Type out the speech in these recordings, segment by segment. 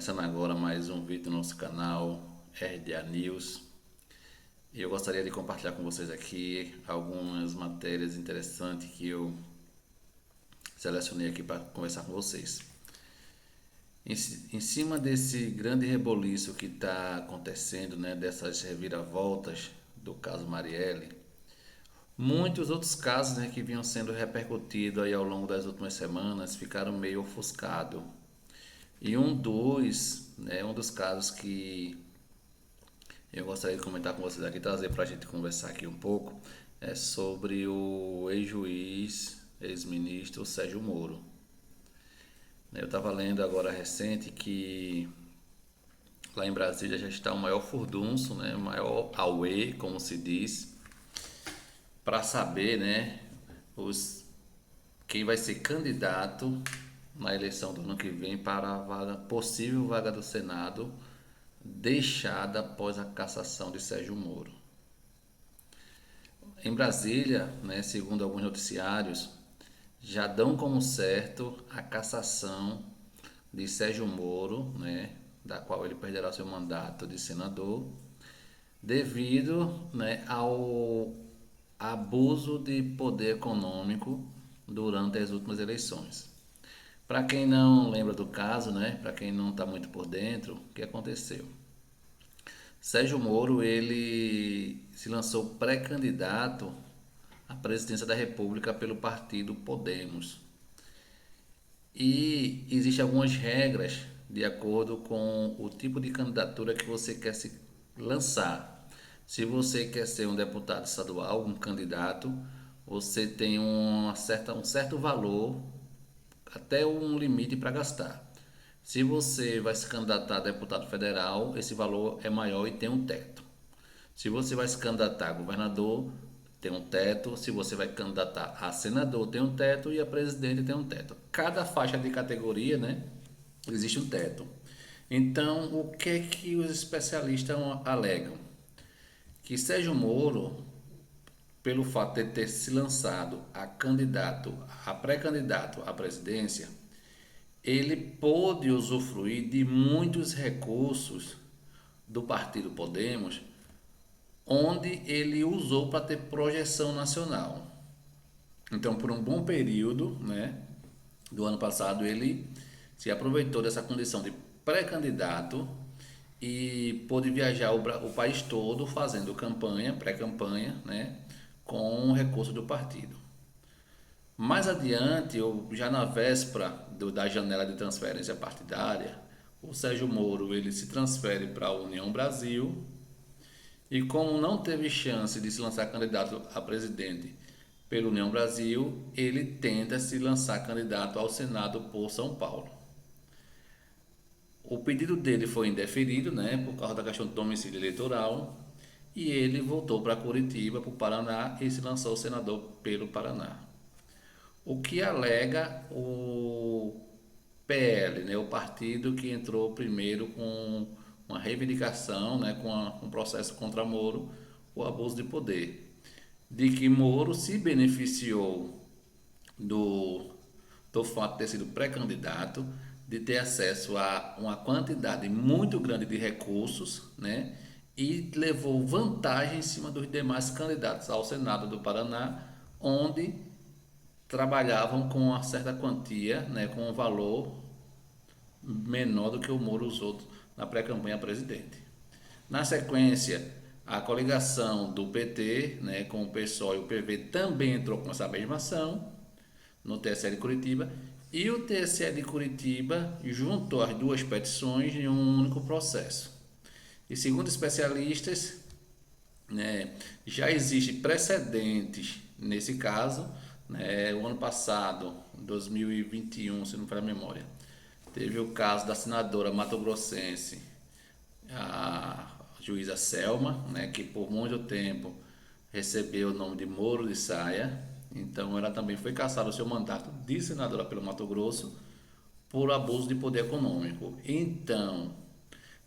Começando agora mais um vídeo do nosso canal RDA News. E eu gostaria de compartilhar com vocês aqui algumas matérias interessantes que eu selecionei aqui para conversar com vocês. Em cima desse grande reboliço que está acontecendo, né, dessas reviravoltas do caso Marielle, muitos outros casos, né, que vinham sendo repercutidos aí ao longo das últimas semanas ficaram meio ofuscados. E um dos casos que eu gostaria de comentar com vocês aqui, trazer para a gente conversar aqui um pouco, é sobre o ex-juiz, ex-ministro Sérgio Moro. Eu estava lendo agora recente que lá em Brasília já está o maior furdunço, né, o maior auê, como se diz, para saber, né, quem vai ser candidato na eleição do ano que vem para a possível vaga do Senado deixada após a cassação de Sérgio Moro. Em Brasília, né, segundo alguns noticiários, já dão como certo a cassação de Sérgio Moro, né, da qual ele perderá seu mandato de senador, devido, né, ao abuso de poder econômico durante as últimas eleições. Para quem não lembra do caso, né, para quem não está muito por dentro, o que aconteceu? Sérgio Moro, ele se lançou pré-candidato à presidência da República pelo partido Podemos. E existem algumas regras de acordo com o tipo de candidatura que você quer se lançar. Se você quer ser um deputado estadual, um candidato, você tem um certo valor, até um limite para gastar. Se você vai se candidatar a deputado federal, esse valor é maior e tem um teto. Se você vai se candidatar a governador, tem um teto. Se você vai candidatar a senador, tem um teto. E a presidente tem um teto. Cada faixa de categoria, né, existe um teto. Então, o que é que os especialistas alegam? Que Sérgio Moro, pelo fato de ter se lançado a pré-candidato à presidência, ele pôde usufruir de muitos recursos do partido Podemos, onde ele usou para ter projeção nacional. Então, por um bom período, né, do ano passado, ele se aproveitou dessa condição de pré-candidato e pôde viajar o país todo fazendo campanha, pré-campanha, né, com o recurso do partido. Mais adiante, já na véspera da janela de transferência partidária, o Sérgio Moro ele se transfere para a União Brasil e, como não teve chance de se lançar candidato a presidente pela União Brasil, ele tenta se lançar candidato ao Senado por São Paulo. O pedido dele foi indeferido, né, por causa da questão do domicílio eleitoral, e ele voltou para Curitiba, para o Paraná, e se lançou senador pelo Paraná. O que alega o PL, né, o partido que entrou primeiro com uma reivindicação, né, com um processo contra Moro, o abuso de poder, de que Moro se beneficiou do, do fato de ter sido pré-candidato, de ter acesso a uma quantidade muito grande de recursos, né, e levou vantagem em cima dos demais candidatos ao Senado do Paraná, onde trabalhavam com uma certa quantia, né, com um valor menor do que o Moro usou na pré-campanha presidente. Na sequência, a coligação do PT, né, com o PSOL e o PV também entrou com essa mesma ação no TSE de Curitiba, e o TSE de Curitiba juntou as duas petições em um único processo. E segundo especialistas, né, já existem precedentes nesse caso, né, o ano passado, 2021, se não me falha a memória, teve o caso da senadora mato-grossense, a juíza Selma, né, que por muito tempo recebeu o nome de Moro de Saia. Então ela também foi cassada o seu mandato de senadora pelo Mato Grosso por abuso de poder econômico. Então,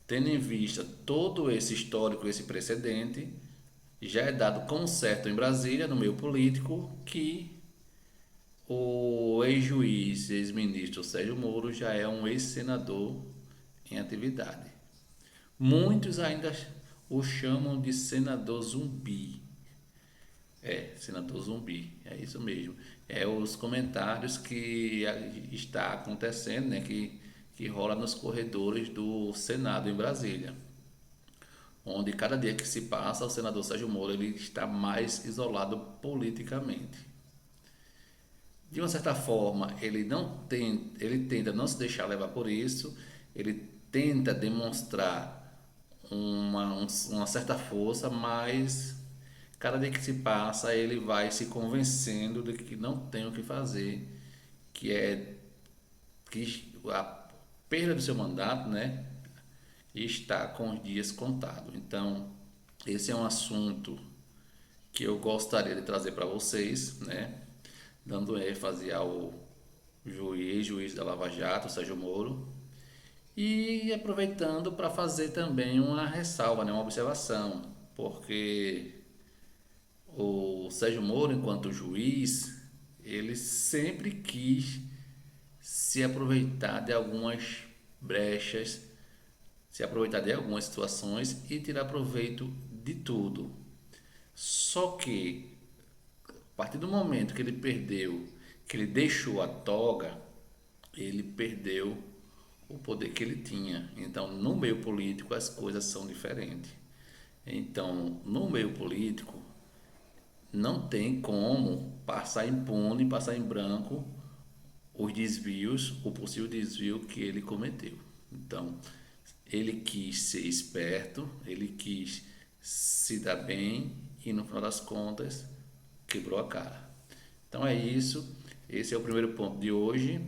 tendo em vista todo esse histórico, esse precedente, já é dado como certo em Brasília, no meio político, que o ex-juiz, ex-ministro Sérgio Moro já é um ex-senador em atividade. Muitos ainda o chamam de senador zumbi. Senador zumbi, é isso mesmo. É os comentários que está acontecendo, né, que rola nos corredores do Senado em Brasília, onde cada dia que se passa o senador Sérgio Moro ele está mais isolado politicamente. De uma certa forma, ele tenta não se deixar levar por isso, ele tenta demonstrar uma certa força, mas cada dia que se passa ele vai se convencendo de que não tem o que fazer, que é que a perda do seu mandato, né, está com os dias contados. Então, esse é um assunto que eu gostaria de trazer para vocês, né, dando ênfase ao juiz da Lava Jato, Sérgio Moro, e aproveitando para fazer também uma ressalva, né, uma observação, porque o Sérgio Moro, enquanto juiz, ele sempre quis se aproveitar de algumas brechas, se aproveitar de algumas situações e tirar proveito de tudo. Só que a partir do momento que ele perdeu, que ele deixou a toga, ele perdeu o poder que ele tinha. Então, no meio político as coisas são diferentes. Então, no meio político não tem como passar impune, passar em branco os desvios, o possível desvio que ele cometeu. Então, ele quis ser esperto, ele quis se dar bem e no final das contas quebrou a cara. Então é isso, esse é o primeiro ponto de hoje.